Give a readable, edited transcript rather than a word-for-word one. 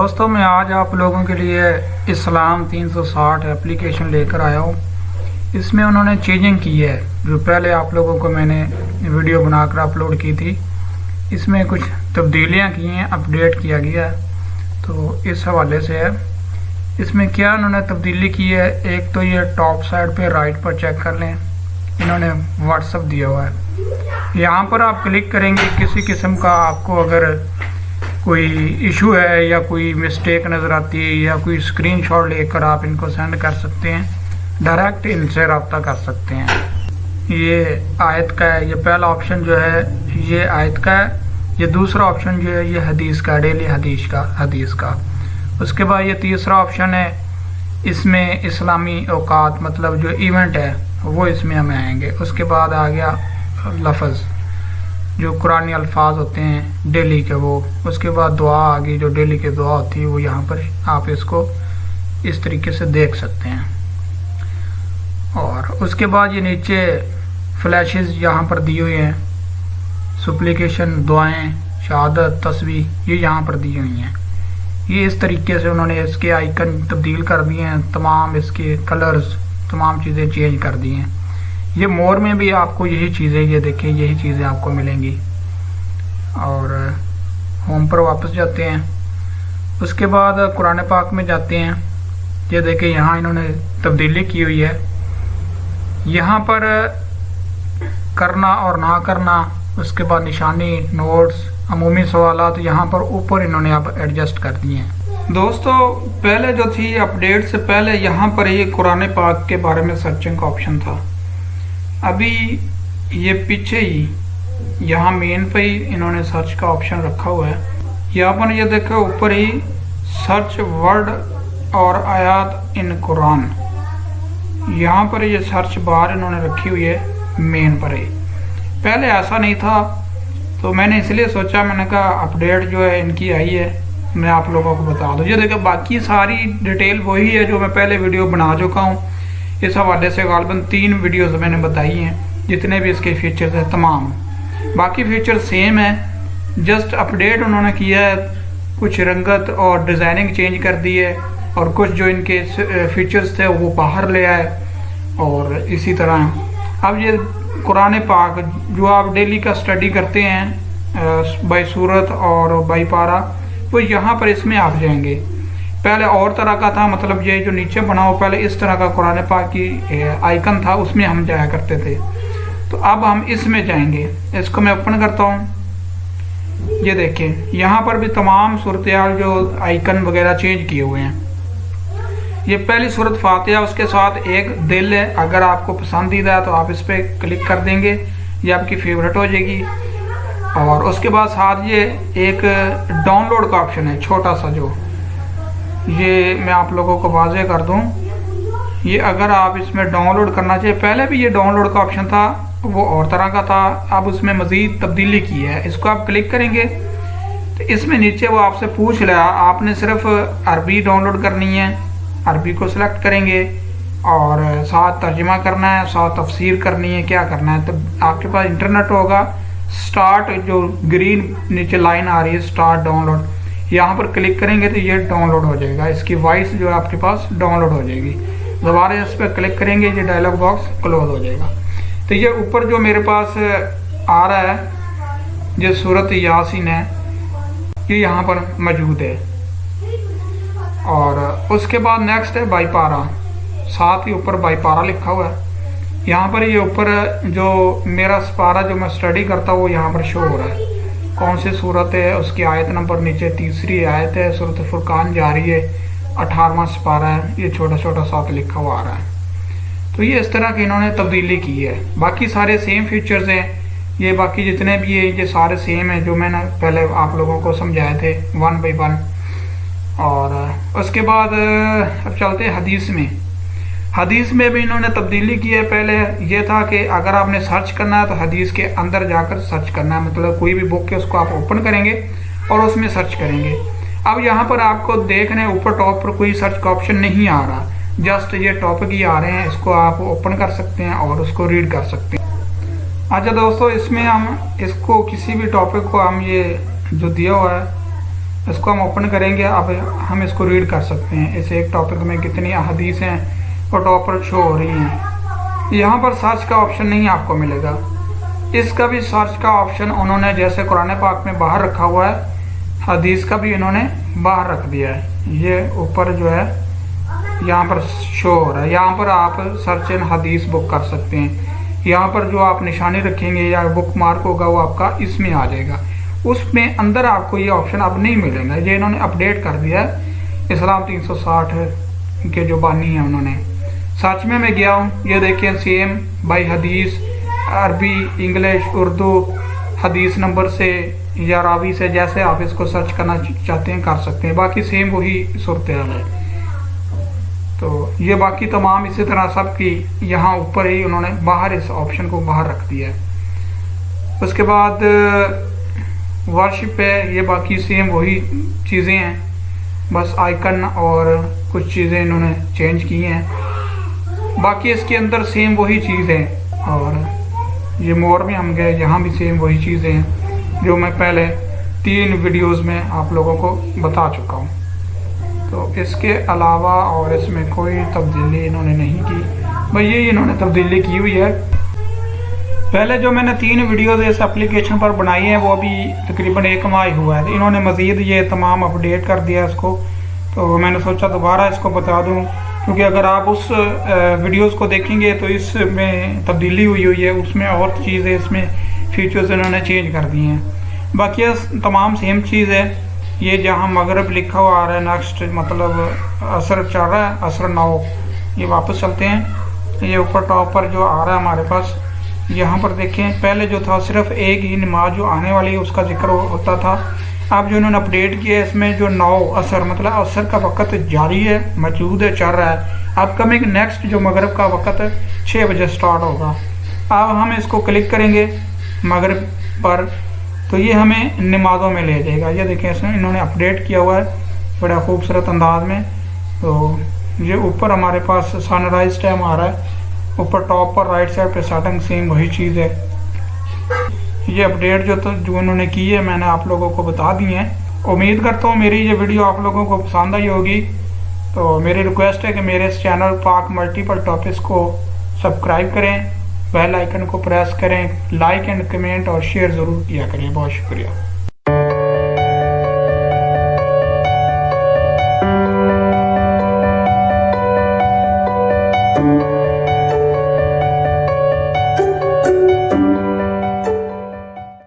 दोस्तों मैं आज आप लोगों के लिए इस्लाम 360 एप्लीकेशन लेकर आया हूँ। इसमें उन्होंने चेंजिंग की है जो पहले आप लोगों को मैंने वीडियो बनाकर अपलोड की थी। इसमें कुछ तब्दीलियाँ की हैं, अपडेट किया गया है, तो इस हवाले से है। इसमें क्या उन्होंने तब्दीली की है, एक तो ये टॉप साइड पे राइट पर चेक कर लें, इन्होंने व्हाट्सअप दिया हुआ है। यहाँ पर आप क्लिक करेंगे, किसी किस्म का आपको अगर कोई इशू है या कोई मिस्टेक नज़र आती है या कोई स्क्रीनशॉट लेकर आप इनको सेंड कर सकते हैं, डायरेक्ट इनसे रब्ता कर सकते हैं। ये आयत का है, ये पहला ऑप्शन जो है ये आयत का है, ये दूसरा ऑप्शन जो है ये हदीस का, डेली हदीस का। उसके बाद ये तीसरा ऑप्शन है, इसमें इस्लामी औकात मतलब जो इवेंट है वो इसमें हमें आएंगे। उसके बाद आ गया लफ्ज़ जो कुरानी अल्फाज होते हैं डेली के वो। उसके बाद दुआ आ गई, जो डेली की दुआ होती है वो यहाँ पर आप इसको इस तरीके से देख सकते हैं। और उसके बाद ये नीचे फ्लैशेस यहाँ पर दिए हुए हैं, सुप्लिकेशन, दुआएं, शहादत, तस्बीह, ये यहाँ पर दी हुई हैं। ये इस तरीके से उन्होंने इसके आइकन तब्दील कर दिए हैं, तमाम इसके कलर्स, तमाम चीज़ें चेंज कर दी हैं। ये मोर में भी आपको यही चीज़ें, ये देखें यही चीज़ें आपको मिलेंगी। और होम पर वापस जाते हैं, उसके बाद कुरान पाक में जाते हैं। ये देखें यहाँ इन्होंने तब्दीली की हुई है, यहाँ पर करना और ना करना, उसके बाद निशानी, नोट्स, अमूमी सवालात यहाँ पर ऊपर इन्होंने अब एडजस्ट कर दिए हैं। दोस्तों पहले जो थी अपडेट से पहले यहाँ पर ये कुरान पाक के बारे में सर्चिंग का ऑप्शन था। अभी ये पीछे ही यहाँ मेन पे ही इन्होंने सर्च का ऑप्शन रखा हुआ है। यहाँ पर ये देखो ऊपर ही सर्च वर्ड और आयात इन कुरान, यहाँ पर ये सर्च बार इन्होंने रखी हुई है मेन पर ही। पहले ऐसा नहीं था, तो मैंने इसलिए सोचा, मैंने कहा अपडेट जो है इनकी आई है, मैं आप लोगों को बता दूँ। ये देखो बाकी सारी डिटेल वही है जो मैं पहले वीडियो बना चुका हूँ। इस हवाले से गालबन 3 वीडियोस मैंने बताई हैं, जितने भी इसके फीचर्स हैं तमाम, बाकी फीचर्स सेम है। जस्ट अपडेट उन्होंने किया है, कुछ रंगत और डिज़ाइनिंग चेंज कर दी है, और कुछ जो इनके फीचर्स थे वो बाहर ले आए। और इसी तरह अब ये कुरान पाक जो आप डेली का स्टडी करते हैं बाई सूरत और बाई पारा, वो यहाँ पर इसमें आप जाएंगे। पहले और तरह का था, मतलब ये जो नीचे बना हो पहले इस तरह का कुरान पाक की आइकन था, उसमें हम जाया करते थे। तो अब हम इसमें जाएंगे, इसको मैं ओपन करता हूँ। ये देखें यहाँ पर भी तमाम सूरत-ए-हाल जो आइकन वगैरह चेंज किए हुए हैं। ये पहली सूरत फातिहा, उसके साथ एक दिल है, अगर आपको पसंदीदा है तो आप इस पर क्लिक कर देंगे, ये आपकी फेवरेट हो जाएगी। और उसके बाद साथ ये एक डाउनलोड का ऑप्शन है छोटा सा, जो ये मैं आप लोगों को वाज़ेह कर दूं, ये अगर आप इसमें डाउनलोड करना चाहिए, पहले भी ये डाउनलोड का ऑप्शन था, वो और तरह का था, अब उसमें मज़ीद तब्दीली की है। इसको आप क्लिक करेंगे तो इसमें नीचे वो आपसे पूछ लिया, आपने सिर्फ अरबी डाउनलोड करनी है, अरबी को सिलेक्ट करेंगे और साथ तर्जुमा करना है, साथ तफसीर करनी है, क्या करना है। तो आपके पास इंटरनेट होगा, स्टार्ट जो ग्रीन नीचे लाइन आ रही है स्टार्ट डाउनलोड, यहाँ पर क्लिक करेंगे तो ये डाउनलोड हो जाएगा, इसकी वॉइस जो है आपके पास डाउनलोड हो जाएगी। दोबारा इस पर क्लिक करेंगे, ये डायलॉग बॉक्स क्लोज हो जाएगा। तो ये ऊपर जो मेरे पास आ रहा है, ये सूरत यासीन है, ये यहाँ पर मौजूद है। और उसके बाद नेक्स्ट है बाईपारा, साथ ही ऊपर बाईपारा लिखा हुआ है। यहाँ पर ये ऊपर जो मेरा स्पारा जो मैं स्टडी करता हूँ वो यहाँ पर शो हो रहा है, कौन सी सूरत है, उसकी आयत नंबर नीचे तीसरी आयत है, सूरत फुरकान जारी है, 18वां स्पारा है, ये छोटा छोटा साथ लिखा हुआ आ रहा है। तो ये इस तरह की इन्होंने तब्दीली की है। बाकी सारे सेम फीचर्स हैं, ये बाकी जितने भी है ये सारे सेम हैं जो मैंने पहले आप लोगों को समझाए थे 1 बाई 1। और उसके बाद अब चलते हैं हदीस में। हदीस में भी इन्होंने तब्दीली की है। पहले ये था कि अगर आपने सर्च करना है तो हदीस के अंदर जाकर सर्च करना है, मतलब कोई भी बुक है उसको आप ओपन करेंगे और उसमें सर्च करेंगे। अब यहाँ पर आपको देखने ऊपर टॉप पर कोई सर्च का ऑप्शन नहीं आ रहा, जस्ट ये टॉपिक ही आ रहे हैं, इसको आप ओपन कर सकते हैं और उसको रीड कर सकते हैं। अच्छा दोस्तों, इसमें हम इसको किसी भी टॉपिक को हम ये जो दिया हुआ है इसको हम ओपन करेंगे। अब हम इसको रीड कर सकते हैं। इस एक टॉपिक में कितनी अहदीस हैं वो टॉप पर शो हो रही हैं। यहाँ पर सर्च का ऑप्शन नहीं आपको मिलेगा। इसका भी सर्च का ऑप्शन उन्होंने जैसे कुरान पाक में बाहर रखा हुआ है, हदीस का भी इन्होंने बाहर रख दिया है। ये ऊपर जो है यहाँ पर शो हो रहा है। यहाँ पर आप सर्च इन हदीस बुक कर सकते हैं। यहाँ पर जो आप निशानी रखेंगे या बुक मार्क होगा वो आपका इसमें आ जाएगा। उसमें अंदर आपको ये ऑप्शन अब नहीं मिलेगा। ये इन्होंने अपडेट कर दिया है। इस्लाम 360 के जो बानी हैं उन्होंने। सर्च में मैं गया हूँ, ये देखिए सेम बाई हदीस, अरबी, इंग्लिश, उर्दू, हदीस नंबर से या रावी से, जैसे आप इसको सर्च करना चाहते हैं कर सकते हैं। बाकी सेम वही सूरत है। तो ये बाकी तमाम इसी तरह सब की यहाँ ऊपर ही उन्होंने बाहर इस ऑप्शन को बाहर रख दिया है। उसके बाद वर्शिप है, ये बाकी सेम वही चीज़ें हैं, बस आइकन और कुछ चीज़ें इन्होंने चेंज की हैं। बाकी इसके अंदर सेम वही चीज़ है। और ये मोर में हम गए, यहाँ भी सेम वही चीज़ें हैं जो मैं पहले 3 वीडियोस में आप लोगों को बता चुका हूँ। तो इसके अलावा और इसमें कोई तब्दीली इन्होंने नहीं की। भाई ये इन्होंने तब्दीली की हुई है। पहले जो मैंने 3 वीडियोस इस एप्लीकेशन पर बनाई हैं वो अभी तकरीबन 1 माह ही हुआ है। तो इन्होंने मज़ीद ये तमाम अपडेट कर दिया इसको। तो मैंने सोचा दोबारा इसको बता दूं, क्योंकि अगर आप उस वीडियोस को देखेंगे तो इसमें तब्दीली हुई है। उसमें और चीज़ें, इसमें फीचर्स इन्होंने चेंज कर दिए हैं। बाकी तमाम सेम चीज़ है। ये जहाँ मगरब लिखा हुआ आ रहा है, नेक्स्ट मतलब असर चल रहा है, असर 9। ये वापस चलते हैं। ये ऊपर टॉप पर जो आ रहा है हमारे पास, यहाँ पर देखें पहले जो था सिर्फ एक ही नमाज जो आने वाली है उसका जिक्र होता था। अब जो इन्होंने अपडेट किया है इसमें जो 9 असर मतलब असर का वक़्त जारी है, मौजूद है, चल रहा है। अपकमिंग नेक्स्ट जो मगरब का वक़्त 6 बजे स्टार्ट होगा। अब हम इसको क्लिक करेंगे मगरब पर तो ये हमें नमाज़ों में ले जाएगा। ये देखें इसमें इन्होंने अपडेट किया हुआ है बड़ा खूबसूरत अंदाज में। तो ये ऊपर हमारे पास सनराइज टाइम आ रहा है, ऊपर टॉप पर राइट साइड पे स्टार्टिंग सेम वही चीज़ है। ये अपडेट जो इन्होंने की है मैंने आप लोगों को बता दी है। उम्मीद करता हूँ मेरी ये वीडियो आप लोगों को पसंद आई होगी। तो मेरी रिक्वेस्ट है कि मेरे इस चैनल पाक मल्टीपल टॉपिक्स को सब्सक्राइब करें, बेल आइकन को प्रेस करें, लाइक एंड कमेंट और शेयर ज़रूर किया करें। बहुत शुक्रिया।